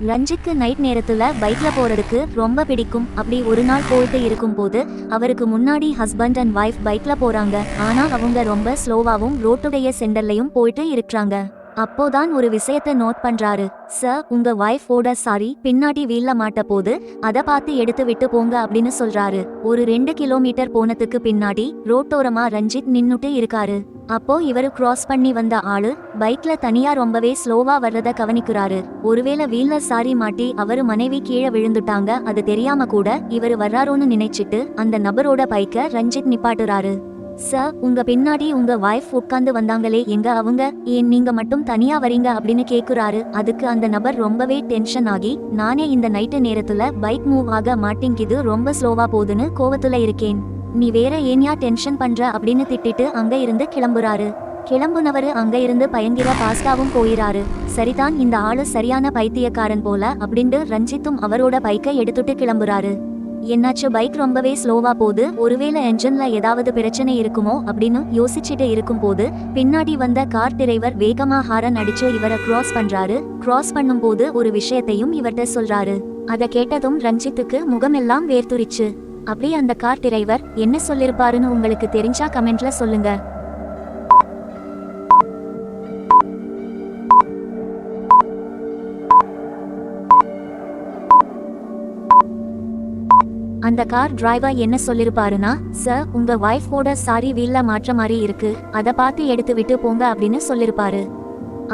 ரஞ்சித்க்கு night நேரத்துல பைக்ல போறதுக்கு ரொம்ப பிடிக்கும். அப்படி ஒரு நாள் போயிட்டு இருக்கும் போது அவருக்கு முன்னாடி ஹஸ்பண்ட் அண்ட் வைஃப் பைக்ல போறாங்க. ஆனா அவங்க ரொம்ப ஸ்லோவாவும் ரோட்டுடைய சென்டர்லயும் போயிட்டு இருக்கிறாங்க. அப்போதான் ஒரு விஷயத்தை நோட் பண்றாரு. சார், உங்க வைஃபோட சாரி பின்னாடி வீல்ல மாட்ட போது அதை பார்த்து எடுத்து விட்டு போங்க அப்படின்னு சொல்றாரு. ஒரு 2 கிலோமீட்டர் போனதுக்கு பின்னாடி ரோட்டோரமா ரஞ்சித் நின்னுட்டு இருக்காரு. அப்போ இவரு கிராஸ் பண்ணி வந்த ஆளு பைக்ல தனியா ரொம்பவே ஸ்லோவா வர்றத கவனிக்கிறாரு. ஒருவேளை வீல்ல சாரி மாட்டி அவரு மனைவி கீழே விழுந்துட்டாங்க, அது தெரியாம கூட இவரு வர்றாரோன்னு நினைச்சிட்டு அந்த நபரோட பைக்க ரஞ்சித் நிப்பாட்டுறாரு. சார், உங்க பின்னாடி உங்க வைஃப் உட்கார்ந்து வந்தாங்களே, எங்க அவங்க? ஏன் நீங்க மட்டும் தனியா வரீங்க அப்படின்னு கேக்குறாரு. அதுக்கு அந்த நபர் ரொம்பவே டென்ஷன் ஆகி, நானே இந்த நைட்டு நேரத்துல பைக் மூவ் ஆக மாட்டேங்குது, ரொம்ப ஸ்லோவா போகுதுன்னு கோவத்துல இருக்கேன். நீ வேற ஏன்யா டென்ஷன் பண்ற அப்படின்னு திட்டிட்டு அங்க இருந்து கிளம்புறாரு. கிளம்புனவரு அங்க இருந்து பயங்கர பாஸ்டாவும் போயிறாரு. சரிதான், இந்த ஆளு சரியான பைத்தியக்காரன் போல அப்படின்னு ரஞ்சித்தும் அவரோட பைக்கை எடுத்துட்டு கிளம்புறாரு. என்னாச்சு, பைக் ரொம்பவே ஸ்லோவா போகுது, ஒருவேளை என்ஜின்ல ஏதாவது பிரச்சனை இருக்குமோ அப்படின்னு யோசிச்சுட்டு இருக்கும் போது பின்னாடி வந்த கார் டிரைவர் வேகமா ஹாரன் அடிச்சு இவரை கிராஸ் பண்றாரு. கிராஸ் பண்ணும் போது ஒரு விஷயத்தையும் இவர்கிட்ட சொல்றாரு. அதை கேட்டதும் ரஞ்சித்துக்கு முகமெல்லாம் வேர்த்துரிச்சு. அப்படியே அந்த கார் டிரைவர் என்ன சொல்லிருப்பாருன்னு உங்களுக்கு தெரிஞ்சா கமெண்ட்ல சொல்லுங்க. அந்த கார் டிரைவர் என்ன சொல்லிருப்பாருன்னா, சார், உங்க வைஃபோட சாரி வீல்ல மாற்ற மாதிரி இருக்கு, அதை பார்த்து எடுத்து விட்டு போங்க அப்படின்னு சொல்லிருப்பாரு.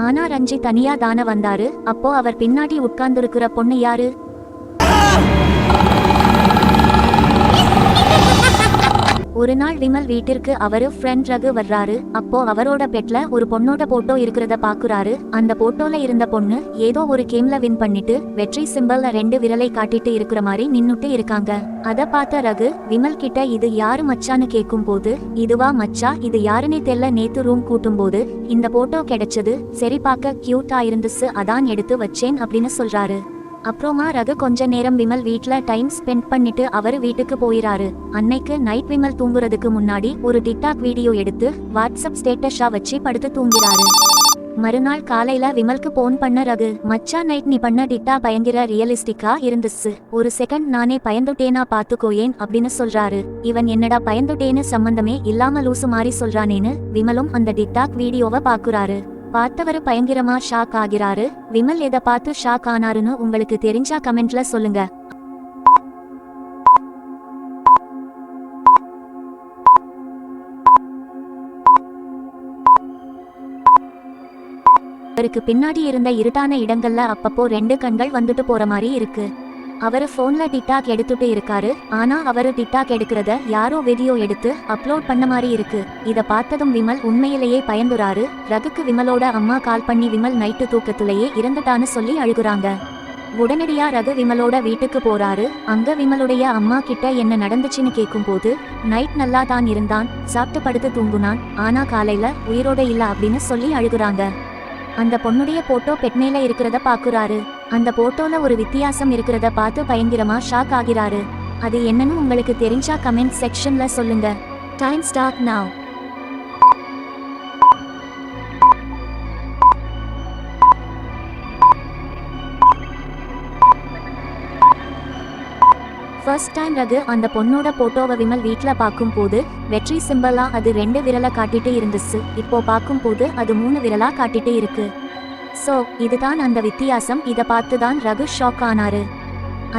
ஆனா ரஞ்சித் தனியா தானே வந்தாரு. அப்போ அவர் பின்னாடி உட்கார்ந்துருக்கிற பொண்ணு யாரு? ஒரு நாள் விமல் வீட்டிற்கு அவரு ஃப்ரெண்ட் ரகு வர்றாரு. அப்போ அவரோட பெட்ல ஒரு பொண்ணோட போட்டோ இருக்கிறத பாக்குறாரு. அந்த போட்டோல இருந்த பொண்ணு ஏதோ ஒரு கேம்ல வின் பண்ணிட்டு வெற்றி சிம்பல்ல 2 விரலை காட்டிட்டு இருக்கிற மாதிரி நின்னுட்டு இருக்காங்க. அத பார்த்த ரகு விமல் கிட்ட இது யாரு மச்சான்னு கேட்கும் போது, இதுவா மச்சா, இது யாருன்னே தெரியல, நேத்து ரூம் கூட்டும் போது இந்த போட்டோ கிடைச்சது, சரி பார்க்க கியூட்டா இருந்துச்சு, அதான் எடுத்து வச்சேன் அப்படின்னு சொல்றாரு. அப்புறமா ரகு கொஞ்ச நேரம் விமல் வீட்ல டைம் ஸ்பெண்ட் பண்ணிட்டு அவரு வீட்டுக்கு போயிறாரு. அன்னைக்கு நைட் விமல் தூங்குறதுக்கு முன்னாடி ஒரு டிக்டாக் வீடியோ எடுத்து வாட்ஸ்அப் ஸ்டேட்டஸா வச்சு படுத்து தூங்கிறாரு. மறுநாள் காலையில விமலுக்கு போன் பண்ண ரகு, மச்சா, நைட் நீ பண்ண டிக்டாக் பயங்கர ரியலிஸ்டிக்கா இருந்துச்சு, ஒரு செகண்ட் நானே பயந்துட்டேனா பாத்துக்கோயேன் அப்படின்னு சொல்றாரு. இவன் என்னடா பயந்துட்டேன்னு சம்பந்தமே இல்லாம லூசு மாதிரி சொல்றானேன்னு விமலும் அந்த டிக்டாக் வீடியோவை பாக்குறாரு. பார்த்தவரு பயங்கரமா ஷாக் ஆகிறாரு. விமல் எதை பார்த்து ஷாக் ஆனாருன்னு உங்களுக்கு தெரிஞ்சா கமெண்ட்ல சொல்லுங்க. அவருக்கு பின்னாடி இருந்த இருட்டான இடங்கள்ல அப்பப்போ 2 கண்கள் வந்துட்டு போற மாதிரி இருக்கு. அவரு போன்ல டிக்டாக் எடுத்துட்டு இருக்காரு. ஆனா அவரு டிக்டாக் எடுக்கிறத யாரோ வீடியோ எடுத்து அப்லோட் பண்ண மாதிரி இருக்கு. இத பார்த்ததும் விமல் உண்மையிலேயே பயந்துறாரு. ரகுக்கு விமலோட அம்மா கால் பண்ணி விமல் நைட்டு தூக்கத்திலேயே இறந்துட்டான்னு சொல்லி அழுகுறாங்க. உடனடியா ரகு விமலோட வீட்டுக்கு போறாரு. அங்க விமலுடைய அம்மா கிட்ட என்ன நடந்துச்சுன்னு கேட்கும் போது, நைட் நல்லா தான் இருந்தான், சாப்பிட்டு படுத்து தூங்குனான், ஆனா காலையில உயிரோட இல்ல அப்படின்னு சொல்லி அழுகுறாங்க. அந்த பொண்ணுடைய போட்டோ பெட்மேல இருக்கிறத பாக்குறாரு. அந்த போட்டோல ஒரு வித்தியாசம் இருக்கிறத பார்த்து பயங்கரமா ஷாக் ஆகிறாரு. அது என்னன்னு உங்களுக்கு தெரிஞ்சா கமெண்ட் செக்ஷன்ல சொல்லுங்க. டைம் ஸ்டார்ட் நவ. ஃபர்ஸ்ட் டைம் ரகு அந்த பொண்ணோட போட்டோவை விமல் வீட்ல பார்க்கும் போது வெற்றி சிம்பலா அது 2 விரலை காட்டிட்டு இருந்துச்சு. இப்போ பார்க்கும் போது அது 3 விரலா காட்டிட்டு இருக்கு. சோ இதுதான் அந்த வித்தியாசம். இதை பார்த்துதான் ரகு ஷாக் ஆனாரு.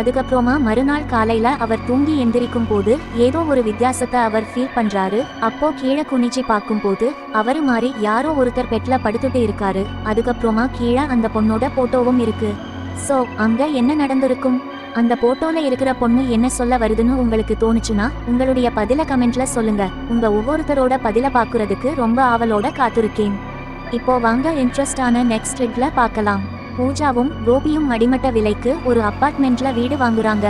அதுக்கப்புறமா மறுநாள் காலையில அவர் தூங்கி எந்திரிக்கும் போது ஏதோ ஒரு வித்தியாசத்தை அவர் ஃபீல் பண்றாரு. அப்போ கீழே குனிச்சு பார்க்கும் போது அவரு மாதிரி யாரோ ஒருத்தர் பெட்ல படுத்துட்டு இருக்காரு. அதுக்கப்புறமா கீழே அந்த பொண்ணோட போட்டோவும் இருக்கு. சோ அங்க என்ன நடந்திருக்கும்? அந்த போட்டோல இருக்கிற பொண்ணு என்ன சொல்ல வருதுன்னு உங்களுக்கு தோணுச்சுன்னா உங்களுடைய பதில கமெண்ட்ல சொல்லுங்க. உங்க ஒவ்வொருத்தரோட பதில பாக்குறதுக்கு ரொம்ப ஆவலோட காத்திருக்கேன். இப்போ வாங்க இன்ட்ரெஸ்டான நெக்ஸ்ட் த்ரெட்ல பார்க்கலாம். பூஜாவும் கோபியும் அடிமட்ட விலைக்கு ஒரு அப்பார்ட்மெண்ட்ல வீடு வாங்குறாங்க.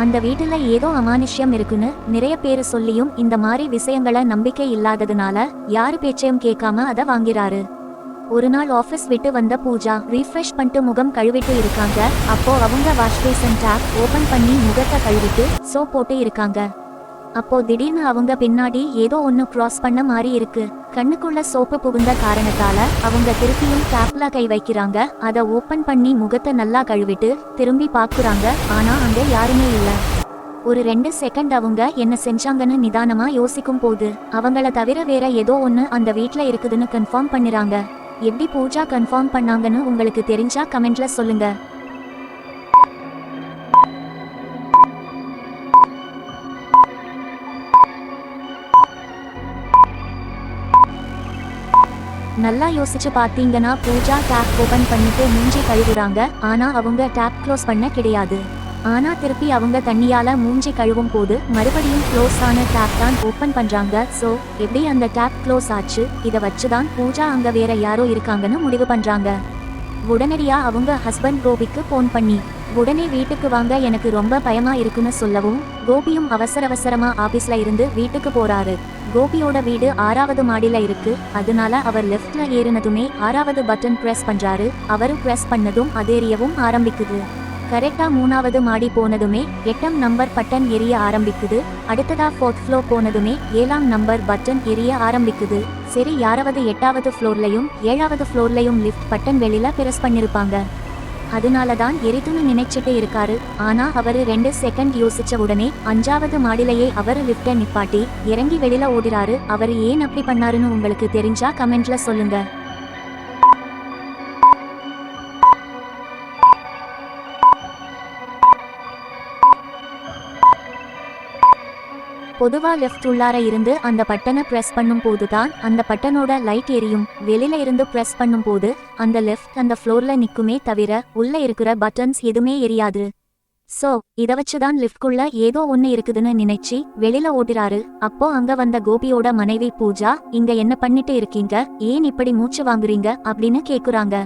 அந்த வீட்டுல ஏதோ அமானுஷ்யம் இருக்குன்னு நிறைய பேரு சொல்லியும் இந்த மாதிரி விஷயங்களை நம்பிக்கை இல்லாததுனால யாரு பேச்சையும் கேட்காம அதை வாங்கிறாரு. ஒரு நாள் ஆஃபீஸ் விட்டு வந்த பூஜா ரீஃப்ரெஷ் பண்ணிட்டு முகம் கழுவிட்டு இருக்காங்க. அப்போ அவங்க வாஷ் பேசன் டேப் ஓபன் பண்ணி முகத்தை கழுவிட்டு சோப் போட்டு இருக்காங்க. அப்போ திடீர்னு அவங்க பின்னாடி ஏதோ ஒன்னு கிராஸ் பண்ண மாதிரி இருக்கு. கண்ணுக்குள்ள சோப்பு புகுந்த காரணத்தால அவங்க திருப்பியும் டேப்ல கை வைக்கிறாங்க. அதை ஓபன் பண்ணி முகத்தை நல்லா கழுவிட்டு திரும்பி பாக்குறாங்க. ஆனா அங்க யாருமே இல்ல. ஒரு 2 செகண்ட் அவங்க என்ன செஞ்சாங்கன்னு நிதானமா யோசிக்கும் போது அவங்கள தவிர வேற ஏதோ ஒன்னு அந்த வீட்ல இருக்குதுன்னு கன்ஃபார்ம் பண்ணிறாங்க. எப்படி பூஜா கன்ஃபார்ம் பண்ணாங்கன்னு உங்களுக்கு தெரிஞ்சா கமெண்ட்ல சொல்லுங்க. நல்லா யோசிச்சு பார்த்தீங்கன்னா பூஜா டேப் ஓபன் பண்ணிட்டு மூஞ்சி கழுவுறாங்க. ஆனா அவங்க டேப் க்ளோஸ் பண்ண கிடையாது. ஆனா திருப்பி அவங்க தண்ணியால மூஞ்சி கழுவும் போது மறுபடியும் க்ளோஸ் ஆன டேப் தான் ஓபன் பண்றாங்க. சோ எப்படி அந்த டேப் க்ளோஸ் ஆச்சு? இதை வச்சுதான் பூஜா அங்க வேற யாரோ இருக்காங்கன்னு முடிவு பண்றாங்க. உடனடியா அவங்க ஹஸ்பண்ட் கோபிக்கு போன் பண்ணி உடனே வீட்டுக்கு வாங்க, எனக்கு ரொம்ப பயமா இருக்குன்னு சொல்லவும் கோபியும் அவசரமா ஆபீஸ்ல இருந்து வீட்டுக்கு போறாரு. கோபியோட வீடு 6வது மாடியில இருக்கு. அதனால அவர் லெஃப்ட்ல ஏறினதுமே 6வது பட்டன் பிரஸ் பண்றாரு. அவரு பிரஸ் பண்ணதும் அது எரியவும் ஆரம்பிக்குது. கரெக்டா 3வது மாடி போனதுமே 8ஆம் நம்பர் பட்டன் எரிய ஆரம்பிக்குது. அடுத்ததா 4th ஃப்ளோர் போனதுமே 7ஆம் நம்பர் பட்டன் எரிய ஆரம்பிக்குது. சரி, யாராவது 8வது ஃப்ளோர்லயும் 7வது ஃப்ளோர்லயும் லிஃப்ட் பட்டன் வெளியில பிரஸ் பண்ணிருப்பாங்க. அதனாலதான் எரிதுன்னு நினைச்சிட்டு இருக்காரு. ஆனா அவரு 2 செகண்ட் யோசிச்ச உடனே 5வது மாடியிலேயே அவரு லிஃப்ட நிப்பாட்டி இறங்கி வெளியில ஓடுறாரு. அவரு ஏன் அப்படி பண்ணாருன்னு உங்களுக்கு தெரிஞ்சா கமெண்ட்ல சொல்லுங்க. பொதுவா லெஃப்ட் உள்ளார இருந்து அந்த பட்டனை பிரஸ் பண்ணும் போதுதான் அந்த பட்டனோட லைட் எரியும். வெளியில இருந்து பிரஸ் பண்ணும் போது அந்த லெஃப்ட் அந்த ஃப்ளோர்ல நிக்குமே தவிர உள்ள இருக்கிற பட்டன்ஸ் எதுவுமே எரியாது. சோ இத வச்சுதான் லிஃப்ட்குள்ள ஏதோ ஒன்னு இருக்குதுன்னு நினைச்சு வெளியில ஓடுறாரு. அப்போ அங்க வந்த கோபியோட மனைவி பூஜா, இங்க என்ன பண்ணிட்டு இருக்கீங்க, ஏன் இப்படி மூச்சு வாங்குறீங்க அப்படின்னு கேக்குறாங்க.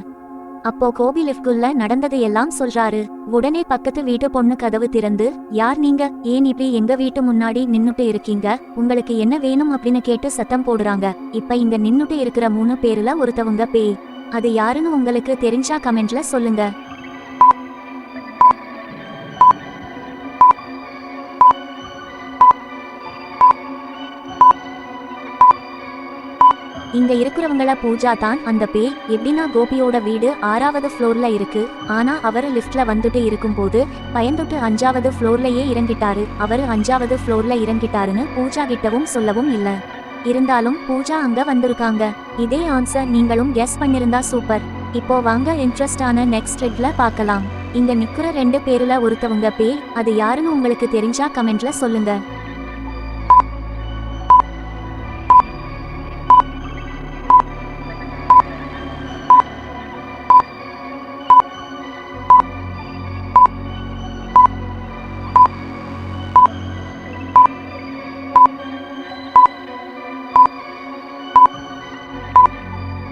அப்போ கோபி லிஃப்ட்குள்ள நடந்தது எல்லாம் சொல்றாரு. உடனே பக்கத்து வீட்டு பொண்ணு கதவு திறந்து, யார் நீங்க, ஏன் இப்படி எங்க வீட்டு முன்னாடி நின்னுட்டு இருக்கீங்க, உங்களுக்கு என்ன வேணும் அப்படின்னு கேட்டு சத்தம் போடுறாங்க. இப்ப இங்க நின்னுட்டு இருக்கிற 3 பேர்ல ஒருத்தவங்க பேய். அது யாருன்னு உங்களுக்கு தெரிஞ்சா கமெண்ட்ல சொல்லுங்க. இங்க இருக்கிறவங்கள பூஜா தான் அந்த பேய். எப்படின்னா கோபியோட வீடு 6வது ஃப்ளோர்ல இருக்கு. ஆனா அவரு லிஃப்ட்ல வந்துட்டு இருக்கும் போது பயந்துட்டு 5வது ஃப்ளோர்லயே இறங்கிட்டாரு. அவரு 5வது ஃப்ளோர்ல இறங்கிட்டாருன்னு பூஜா கிட்டவும் சொல்லவும் இல்ல. இருந்தாலும் பூஜா அங்க வந்திருக்காங்க. இதே ஆன்சர் நீங்களும் கெஸ் பண்ணிருந்தா சூப்பர். இப்போ வாங்க இன்ட்ரெஸ்டான நெக்ஸ்ட் த்ரெட்ல பார்க்கலாம். இங்க நிக்கிற 2 பேர்ல ஒருத்தவங்க பேய். அது யாருன்னு உங்களுக்கு தெரிஞ்சா கமெண்ட்ல சொல்லுங்க.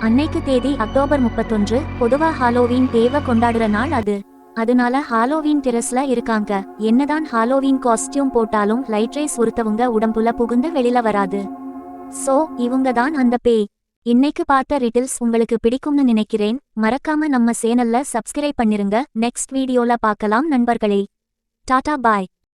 அன்னைக்கு தேதி அக்டோபர் 31. பொதுவா ஹாலோவீன் தேவை கொண்டாடுற நாள் அது. அதனால ஹாலோவீன் டெரஸ்ல இருக்காங்க. என்னதான் ஹாலோவீன் காஸ்டியூம் போட்டாலும் லைட் ரேஸ் ஒருத்தவங்க உடம்புல புகுந்து வெளியில வராது. சோ இவங்க தான் அந்த பேய். இன்னைக்கு பார்த்த ரிட்டில்ஸ் உங்களுக்கு பிடிக்கும்னு நினைக்கிறேன். மறக்காம நம்ம சேனல்ல சப்ஸ்கிரைப் பண்ணிருங்க. நெக்ஸ்ட் வீடியோல பார்க்கலாம் நண்பர்களே. டாடா பாய்.